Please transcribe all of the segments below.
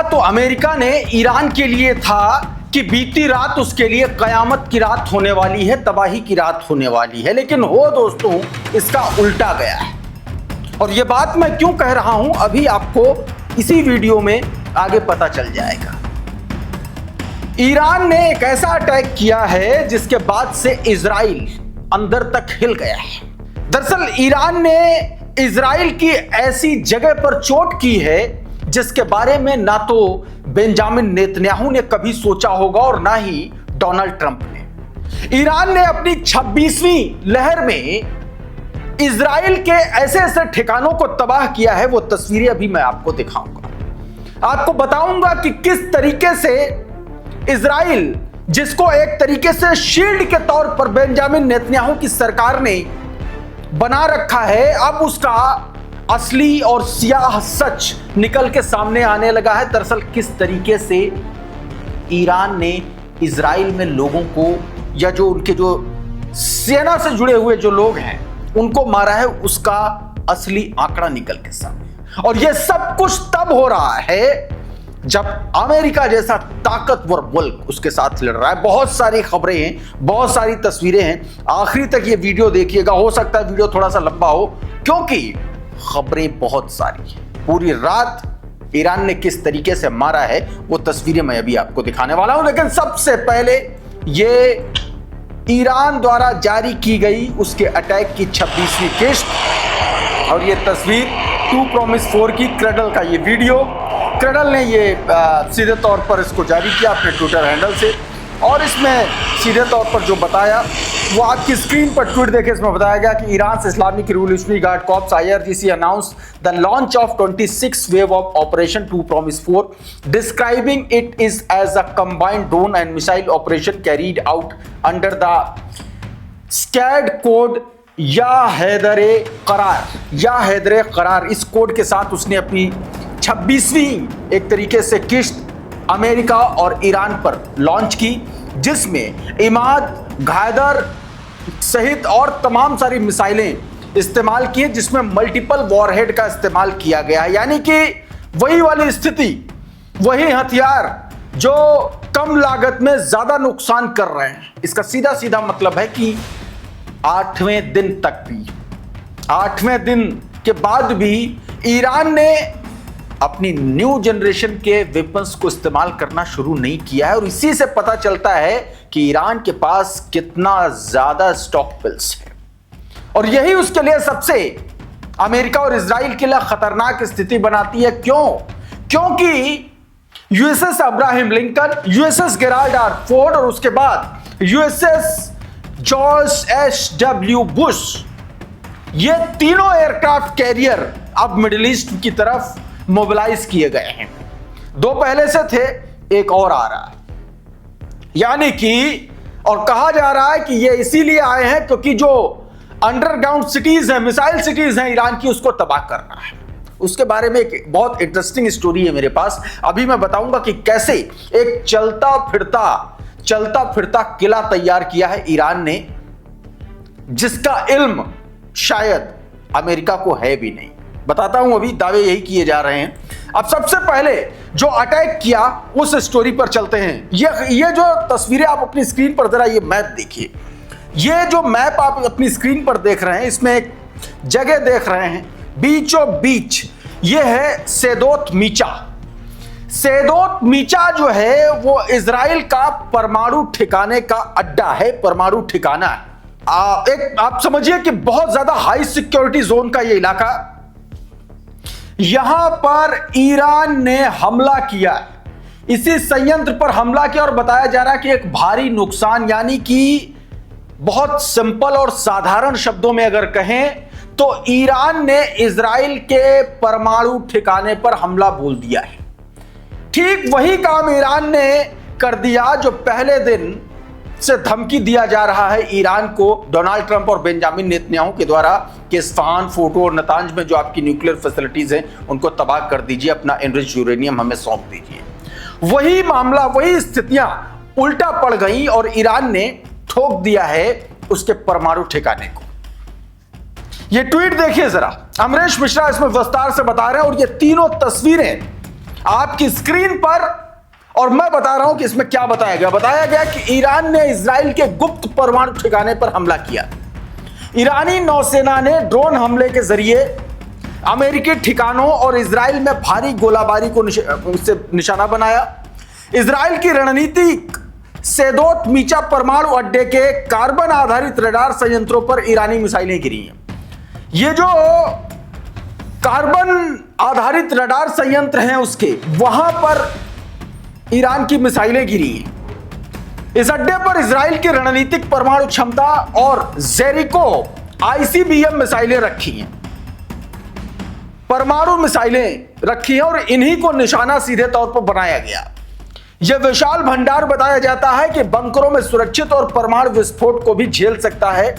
तो अमेरिका ने ईरान के लिए था कि बीती रात उसके लिए कयामत की रात होने वाली है, तबाही की रात होने वाली है, लेकिन हो दोस्तों इसका उल्टा गया है। और यह बात मैं क्यों कह रहा हूं अभी आपको इसी वीडियो में आगे पता चल जाएगा। ईरान ने एक ऐसा अटैक किया है जिसके बाद से इजराइल अंदर तक हिल गया है। दरअसल ईरान ने इजराइल की ऐसी जगह पर चोट की है जिसके बारे में ना तो बेंजामिन नेतन्याहू ने कभी सोचा होगा और ना ही डोनाल्ड ट्रंप ने। ईरान ने अपनी 26वीं लहर में इजराइल के ऐसे ऐसे ठिकानों को तबाह किया है, वो तस्वीरें अभी मैं आपको दिखाऊंगा। आपको बताऊंगा कि किस तरीके से इजराइल, जिसको एक तरीके से शील्ड के तौर पर बेंजामिन नेतन्याहू की सरकार ने बना रखा है, अब उसका असली और सियाह सच निकल के सामने आने लगा है। दरअसल किस तरीके से ईरान ने इजराइल में लोगों को, या जो उनके जो सेना से जुड़े हुए जो लोग हैं उनको मारा है, उसका असली आंकड़ा निकल के सामने। और यह सब कुछ तब हो रहा है जब अमेरिका जैसा ताकतवर मुल्क उसके साथ लड़ रहा है। बहुत सारी खबरें हैं, बहुत सारी तस्वीरें हैं, आखिरी तक ये वीडियो देखिएगा। हो सकता है वीडियो थोड़ा सा लंबा हो क्योंकि खबरें बहुत सारी हैं। पूरी रात ईरान ने किस तरीके से मारा है वो तस्वीरें मैं अभी आपको दिखाने वाला हूं, लेकिन सबसे पहले ये ईरान द्वारा जारी की गई उसके अटैक की 26वीं किस्त और ये तस्वीर 2 Promise 4 की क्रडल का ये वीडियो। क्रडल ने ये सीधे तौर पर इसको जारी किया अपने ट्विटर हैंडल से, और इसमें सीधे तौर पर जो बताया वो आपकी स्क्रीन पर ट्वीट देखे। इसमें बताया गया कि Iran Islamic revolutionary guard corps IRGC announce the launch of 26th wave of operation 2 Promise 4, describing it is as a combined drone and missile operation carried out under the scad code या हैदरे करार। इस code के साथ उसने अपनी 26वीं एक तरीके से किस्त अमेरिका और ईरान पर लॉन्च की, जिसमें इमाद, घायदर सहित और तमाम सारी मिसाइलें इस्तेमाल की, जिसमें मल्टीपल वॉरहेड का इस्तेमाल किया गया। यानी कि वही वाली स्थिति, वही हथियार जो कम लागत में ज्यादा नुकसान कर रहे हैं। इसका सीधा सीधा मतलब है कि 8वें दिन के बाद भी ईरान ने अपनी न्यू जनरेशन के वेपन्स को इस्तेमाल करना शुरू नहीं किया है। और इसी से पता चलता है कि ईरान के पास कितना ज्यादा स्टॉक पिल्स है, और यही उसके लिए सबसे अमेरिका और इजराइल के लिए खतरनाक स्थिति बनाती है। क्योंकि USS Abraham Lincoln, USS Gerald R. Ford और उसके बाद USS जॉर्ज H.W. बुश, ये तीनों एयरक्राफ्ट कैरियर अब मिडिल ईस्ट की तरफ मोबिलाइज किए गए हैं। 2 पहले से थे, एक और आ रहा है। यानी कि और कहा जा रहा है कि ये इसीलिए आए हैं क्योंकि जो अंडरग्राउंड सिटीज हैं, मिसाइल सिटीज हैं ईरान की, उसको तबाह करना है। उसके बारे में एक बहुत इंटरेस्टिंग स्टोरी है मेरे पास, अभी मैं बताऊंगा कि कैसे एक चलता फिरता किला तैयार किया है ईरान ने, जिसका इल्म शायद अमेरिका को है भी नहीं। बताता हूं, अभी दावे यही किए जा रहे हैं। अब सबसे पहले जो अटैक किया उस स्टोरी पर चलते हैं। ये जो तस्वीरें आप अपनी स्क्रीन पर, जरा ये मैप देखिए। ये जो मैप आप अपनी स्क्रीन पर देख रहे हैं, इसमें एक जगह देख रहे हैं बीचों बीच, ये है सेदोत मीचा जो है वो इजराइल का परमाणु ठिकाने का अड्डा है, परमाणु ठिकाना है। एक आप समझिए कि बहुत ज्यादा हाई सिक्योरिटी जोन का ये इलाका। यहां पर ईरान ने हमला किया, इसी संयंत्र पर हमला किया, और बताया जा रहा है कि एक भारी नुकसान, यानी कि बहुत सिंपल और साधारण शब्दों में अगर कहें तो ईरान ने इजराइल के परमाणु ठिकाने पर हमला बोल दिया है। ठीक वही काम ईरान ने कर दिया जो पहले दिन से धमकी दिया जा रहा है ईरान को डोनाल्ड ट्रंप और बेंजामिन नेतन्याहू के द्वारा कि इस्फहान, फोर्डो और नतांज में जो आपकी न्यूक्लियर फैसिलिटीज हैं उनको तबाह कर दीजिए, अपना एनरिच्ड यूरेनियम हमें सौंप दीजिए। वही मामला, वही स्थितियां उल्टा पड़ गई और ईरान ने ठोक दिया है उसके परमाणु ठिकाने को। ये ट्वीट देखिए जरा, अमरीश मिश्रा इसमें विस्तार से बता रहे हैं, और ये तीनों तस्वीरें आपकी स्क्रीन पर, और मैं बता रहा हूं कि इसमें क्या बताया गया। बताया गया कि ईरान ने इजराइल के गुप्त परमाणु ठिकाने पर हमला किया। ईरानी नौसेना ने ड्रोन हमले के जरिए अमेरिकी ठिकानों और इजराइल में भारी गोलाबारी को निशाना बनाया। इजराइल की रणनीतिक सेदोत मीचा परमाणु अड्डे के कार्बन आधारित रडार संयंत्रों पर ईरानी मिसाइलें गिरी हैं। ये जो कार्बन आधारित रडार संयंत्र हैं उसके वहां पर ईरान की मिसाइलें गिरी हैं। इस अड्डे पर इजराइल की रणनीतिक परमाणु क्षमता और जेरिको आईसीबीएम मिसाइलें रखी हैं, परमाणु मिसाइलें रखी हैं और इन्हीं को निशाना सीधे तौर पर बनाया गया। यह विशाल भंडार बताया जाता है कि बंकरों में सुरक्षित और परमाणु विस्फोट को भी झेल सकता है।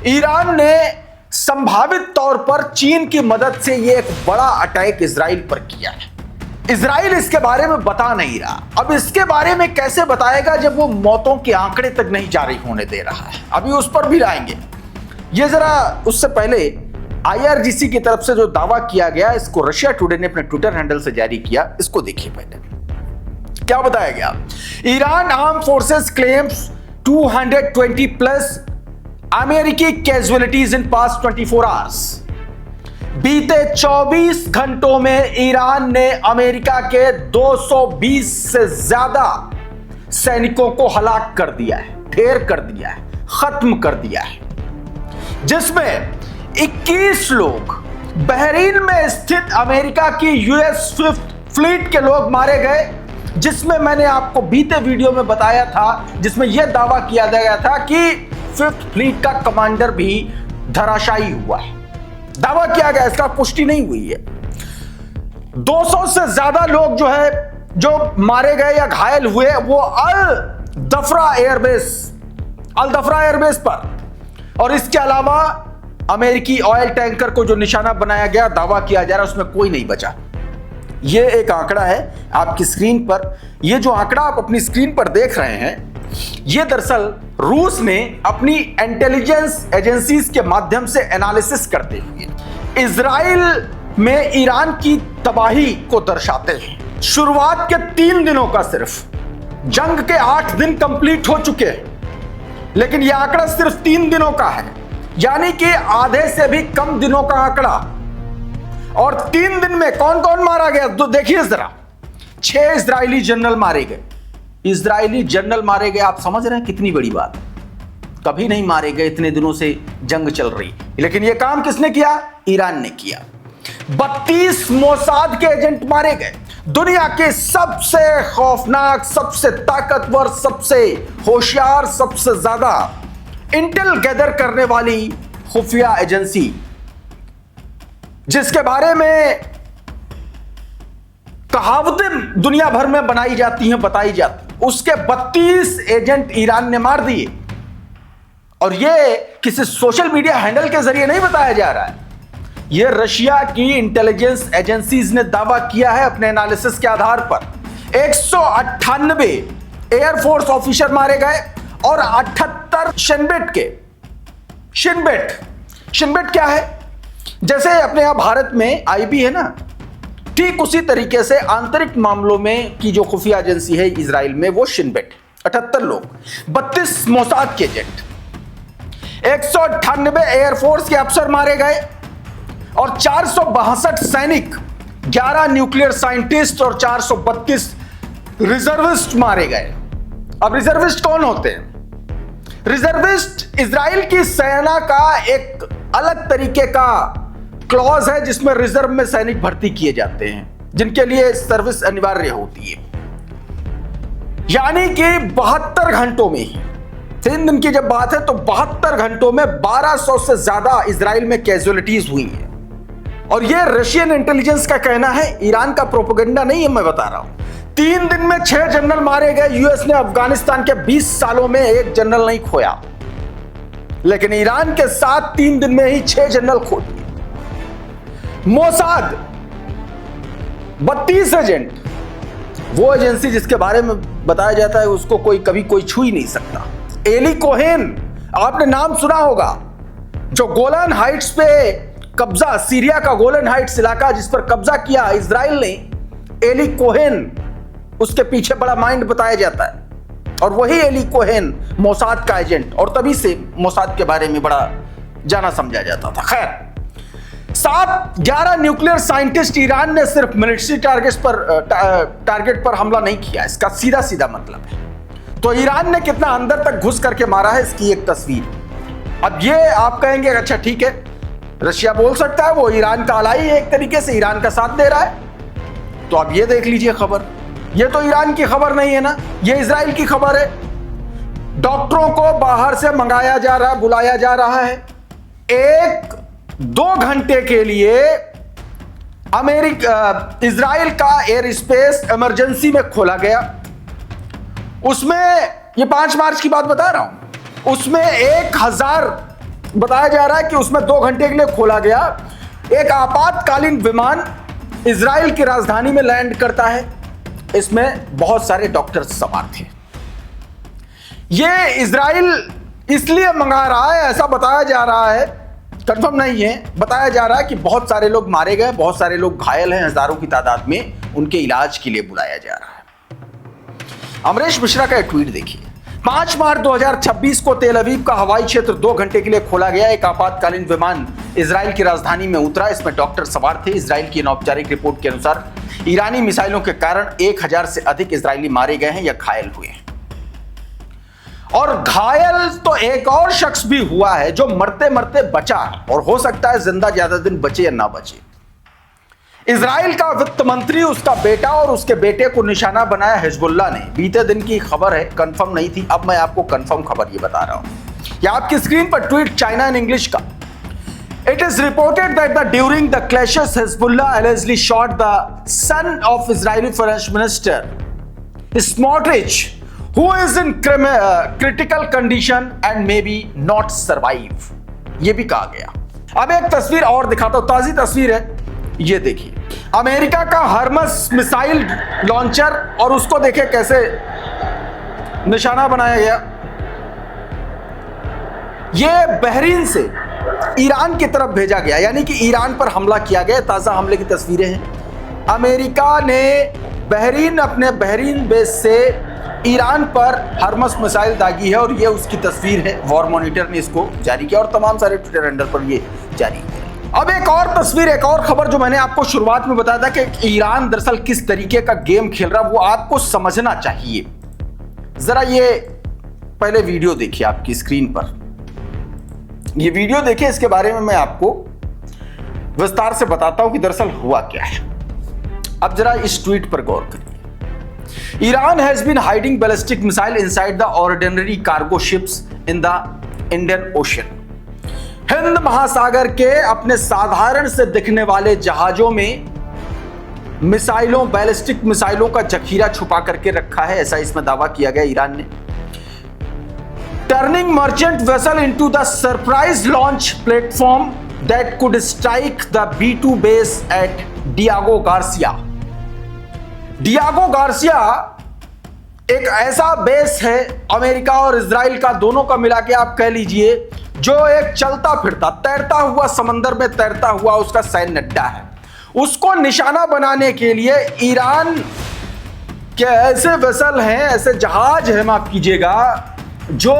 ईरान ने संभावित तौर पर चीन की मदद से यह एक बड़ा अटैक इजराइल पर किया है। इजराइल इसके बारे में बता नहीं रहा। अब इसके बारे में कैसे बताएगा जब वो मौतों के आंकड़े तक नहीं जारी होने दे रहा है। अभी उस पर भी आएंगे। ये जरा उससे पहले आईआरजीसी की तरफ से जो दावा किया गया, इसको रशिया टुडे ने अपने ट्विटर हैंडल से जारी किया। इसको देखिए पहले क्या बताया गया। Iran arm forces claims 220 plus अमेरिकी कैजुअलिटीज इन पास्ट 24 आवर्स। बीते 24 घंटों में ईरान ने अमेरिका के 220 से ज्यादा सैनिकों को हलाक कर दिया है, ढेर कर दिया है, खत्म कर दिया है, जिसमें 21 लोग बहरीन में स्थित अमेरिका की यूएस फिफ्थ फ्लीट के लोग मारे गए, जिसमें मैंने आपको बीते वीडियो में बताया था, जिसमें यह दावा किया गया था कि फिफ्थ फ्लीट का कमांडर भी धराशायी हुआ है। दावा किया गया, इसका पुष्टि नहीं हुई है। 200 से ज्यादा लोग जो मारे गए या घायल हुए वो अल दफरा एयरबेस पर, और इसके अलावा अमेरिकी ऑयल टैंकर को जो निशाना बनाया गया, दावा किया जा रहा है उसमें कोई नहीं बचा। यह एक आंकड़ा है आपकी स्क्रीन पर। यह जो आंकड़ा आप अपनी स्क्रीन पर देख रहे हैं, यह दरअसल रूस ने अपनी इंटेलिजेंस एजेंसीज के माध्यम से एनालिसिस करते हुए इजराइल में ईरान की तबाही को दर्शाते हैं। शुरुआत के 3 दिनों का सिर्फ जंग के 8 दिन कंप्लीट हो चुके हैं, लेकिन यह आंकड़ा सिर्फ 3 दिनों का है, यानी कि आधे से भी कम दिनों का आंकड़ा। और 3 दिन में कौन कौन मारा गया तो देखिए जरा। 6 इजरायली जनरल मारे गए। इजरायली जनरल मारे गए, आप समझ रहे हैं कितनी बड़ी बात। कभी नहीं मारे गए, इतने दिनों से जंग चल रही, लेकिन यह काम किसने किया? ईरान ने किया। 32 मोसाद के एजेंट मारे गए। दुनिया के सबसे खौफनाक, सबसे ताकतवर, सबसे होशियार, सबसे ज्यादा इंटेल गैदर करने वाली खुफिया एजेंसी, जिसके बारे में कहावतें दुनिया भर में बनाई जाती हैं, बताई जाती, उसके 32 एजेंट ईरान ने मार दिए। और यह किसी सोशल मीडिया हैंडल के जरिए नहीं बताया जा रहा है, यह रशिया की इंटेलिजेंस एजेंसीज ने दावा किया है अपने एनालिसिस के आधार पर। 198 एयरफोर्स ऑफिसर मारे गए और 78 शिनबेट क्या है? जैसे अपने यहां भारत में आईबी है ना, ठीक उसी तरीके से आंतरिक मामलों में की जो खुफिया एजेंसी है इजराइल में, वो शिनबेट। 78 लोग, 32 मोसाद के एजेंट, 198 एयरफोर्स के अफसर मारे गए और 462 सैनिक, 11 न्यूक्लियर साइंटिस्ट और 432 रिजर्विस्ट मारे गए। अब रिजर्विस्ट कौन होते हैं? रिजर्विस्ट इजराइल की सेना का एक अलग तरीके का क्लॉज है, जिसमें रिजर्व में सैनिक भर्ती किए जाते हैं, जिनके लिए सर्विस अनिवार्य होती है। यानी कि 72 घंटों में ही, 3 दिन की जब बात है तो 72 घंटों में 1200 से ज्यादा इजराइल में कैजुअलिटीज हुई हैं। और यह रशियन इंटेलिजेंस का कहना है, ईरान का प्रोपेगेंडा नहीं है, मैं बता रहा हूं। 3 दिन में 6 जनरल मारे गए। यूएस ने अफगानिस्तान के 20 सालों में 1 जनरल नहीं खोया, लेकिन ईरान के साथ 3 दिन में ही 6 जनरल खो दिए। मोसाद 32 एजेंट, वो एजेंसी जिसके बारे में बताया जाता है उसको कभी कोई छू ही नहीं सकता। एली कोहेन, आपने नाम सुना होगा, जो गोलन हाइट्स पे कब्जा, सीरिया का गोलन हाइट्स इलाका जिस पर कब्जा किया इजराइल ने, एली कोहेन उसके पीछे बड़ा माइंड बताया जाता है, और वही एली कोहेन मोसाद का एजेंट, और तभी से मोसाद के बारे में बड़ा जाना समझा जाता था। खैर, 7-11 न्यूक्लियर साइंटिस्ट ईरान ने सिर्फ मिलिट्री टारगेट पर हमला नहीं किया, इसका सीधा सीधा मतलब है। तो ईरान ने कितना अंदर तक घुस करके मारा है, इसकी एक तस्वीर। अब ये आप कहेंगे अच्छा ठीक है, रशिया बोल सकता है वो ईरान का अलाई है, एक तरीके से ईरान का साथ दे रहा है। तो अब ये देख लीजिए खबर, ये तो ईरान की खबर नहीं है ना, ये इजराइल की खबर है। डॉक्टरों को बाहर से मंगाया जा रहा, बुलाया जा रहा है। 1-2 घंटे के लिए इजराइल का एयर स्पेस इमरजेंसी में खोला गया। उसमें ये 5 मार्च की बात बता रहा हूं, उसमें 1000 बताया जा रहा है कि उसमें 2 घंटे के लिए खोला गया। एक आपातकालीन विमान इजराइल की राजधानी में लैंड करता है, इसमें बहुत सारे डॉक्टर्स सवार थे। ये इजराइल इसलिए मंगा रहा है, ऐसा बताया जा रहा है, कंफर्म नहीं है, बताया जा रहा है कि बहुत सारे लोग मारे गए, बहुत सारे लोग घायल हैं, हजारों की तादाद में, उनके इलाज के लिए बुलाया जा रहा है। अमरीश मिश्रा का एक ट्वीट देखिए। 5 मार्च 2026 को तेल अवीव का हवाई क्षेत्र 2 घंटे के लिए खोला गया। एक आपातकालीन विमान इजराइल की राजधानी में उतरा, इसमें डॉक्टर सवार थे। इजराइल की अनौपचारिक रिपोर्ट के अनुसार ईरानी मिसाइलों के कारण 1000 से अधिक इजरायली मारे गए हैं या घायल हुए हैं, और घायल तो एक और शख्स भी हुआ है जो मरते मरते बचा है, और हो सकता है जिंदा ज्यादा दिन बचे या ना बचे। इजराइल का वित्त मंत्री, उसका बेटा और उसके बेटे को निशाना बनाया हिजबुल्लाह ने। बीते दिन की खबर है, कंफर्म नहीं थी, अब मैं आपको कंफर्म खबर ये बता रहा हूं। यह आपकी स्क्रीन पर ट्वीट चाइना इन इंग्लिश का। It is reported that during the clashes, Hezbollah allegedly shot the son of Israeli Foreign Minister Smotrich, who is in critical condition and maybe not survive। ये भी कहा गया। अब एक तस्वीर और दिखाता हूं, ताजी तस्वीर है, ये देखिए। अमेरिका का हर्मस मिसाइल लॉन्चर, और उसको देखिए कैसे निशाना बनाया गया। ये बहरीन से ईरान की तरफ भेजा गया, यानी कि ईरान पर हमला किया गया। ताजा हमले की तस्वीरें हैं। अमेरिका ने अपने बहरीन बेस से ईरान पर हर्मस मिसाइल दागी है, और ये उसकी तस्वीर है। वॉर मॉनिटर ने इसको जारी किया, और तमाम सारे ट्विटर हैंडल पर ये जारी किया। अब एक और तस्वीर, एक और खबर जो मैंने आपको शुरुआत में बताया था कि ईरान दरअसल किस तरीके का गेम खेल रहा है, वो आपको समझना चाहिए। जरा ये पहले वीडियो देखिए आपकी स्क्रीन पर, ये वीडियो देखिए, इसके बारे में मैं आपको विस्तार से बताता हूं कि दरअसल हुआ क्या है। अब जरा इस ट्वीट पर गौर करिए। Iran has been hiding ballistic missile inside the ordinary cargo ships in the Indian Ocean. Hind महासागर के अपने साधारण से दिखने वाले जहाजों में मिसाइलों, बैलिस्टिक मिसाइलों का जखीरा छुपा करके रखा है, ऐसा इसमें दावा किया गया ईरान ने। Turning merchant vessel into the surprise launch platform that could strike the B2 base at Diego Garcia. Diego Garcia एक ऐसा बेस है अमेरिका और इजराइल का, दोनों का मिला के आप कह लीजिए, जो एक चलता फिरता, तैरता हुआ, समंदर में तैरता हुआ उसका सैन्य अड्डा है। उसको निशाना बनाने के लिए ईरान के ऐसे वेसल हैं, ऐसे जहाज हैं, माफ कीजिएगा, जो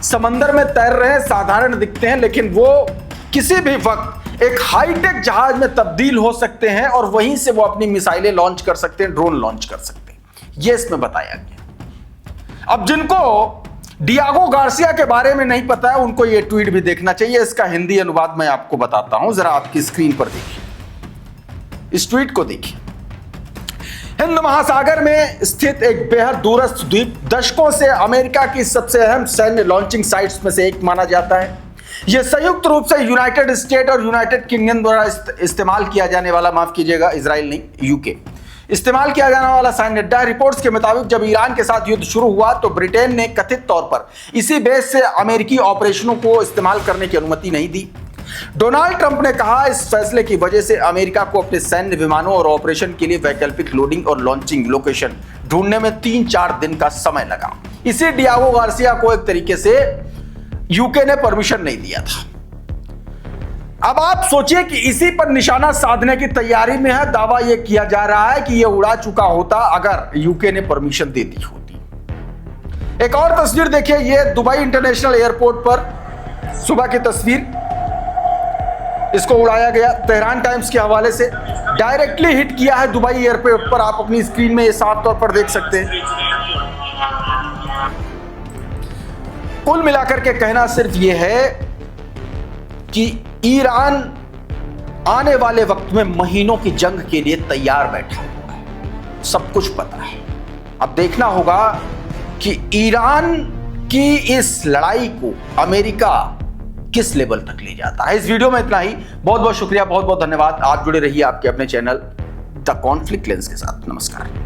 समंदर में तैर रहे हैं, साधारण दिखते हैं, लेकिन वो किसी भी वक्त एक हाईटेक जहाज में तब्दील हो सकते हैं, और वहीं से वो अपनी मिसाइलें लॉन्च कर सकते हैं, ड्रोन लॉन्च कर सकते हैं। ये इसमें बताया गया। अब जिनको डियागो गार्सिया के बारे में नहीं पता है, उनको ये ट्वीट भी देखना चाहिए। इसका हिंदी अनुवाद मैं आपको बताता हूं, जरा आपकी स्क्रीन पर देखिए, इस ट्वीट को देखिए। हिंद महासागर में स्थित एक बेहद दूरस्थ द्वीप, दशकों से अमेरिका की सबसे अहम सैन्य लॉन्चिंग साइट्स में से एक माना जाता है। यह संयुक्त रूप से यूनाइटेड स्टेट और यूनाइटेड किंगडम द्वारा इस्तेमाल किया जाने वाला, माफ कीजिएगा इजराइल नहीं, यूके इस्तेमाल किया जाने वाला सैन्य अड्डा। रिपोर्ट्स के मुताबिक जब ईरान के साथ युद्ध शुरू हुआ तो ब्रिटेन ने कथित तौर पर इसी बेस से अमेरिकी ऑपरेशनों को इस्तेमाल करने की अनुमति नहीं दी। डोनाल्ड ट्रंप ने कहा इस फैसले की वजह से अमेरिका को अपने सैन्य विमानों और ऑपरेशन के लिए वैकल्पिक लोडिंग और लॉन्चिंग लोकेशन ढूंढने में 3-4 दिन का समय लगा। इसी डियागो गार्सिया को एक तरीके से यूके ने परमिशन नहीं दिया था। अब आप सोचिए कि इसी पर निशाना साधने की तैयारी में है। दावा यह किया जा रहा है कि यह उड़ा चुका होता अगर यूके ने परमिशन दे दी होती। एक और तस्वीर देखिए, यह दुबई इंटरनेशनल एयरपोर्ट पर सुबह की तस्वीर, इसको उड़ाया गया तेहरान टाइम्स के हवाले से, डायरेक्टली हिट किया है दुबई एयरपोर्ट पर। आप अपनी स्क्रीन में ये साफ तौर पर देख सकते हैं। कुल मिलाकर के कहना सिर्फ यह है कि ईरान आने वाले वक्त में महीनों की जंग के लिए तैयार बैठा हुआ है, सब कुछ पता है। अब देखना होगा कि ईरान की इस लड़ाई को अमेरिका किस लेवल तक ले जाता है। इस वीडियो में इतना ही। बहुत बहुत शुक्रिया, बहुत बहुत धन्यवाद। आप जुड़े रहिए आपके अपने चैनल द कॉन्फ्लिक्ट लेंस के साथ। नमस्कार।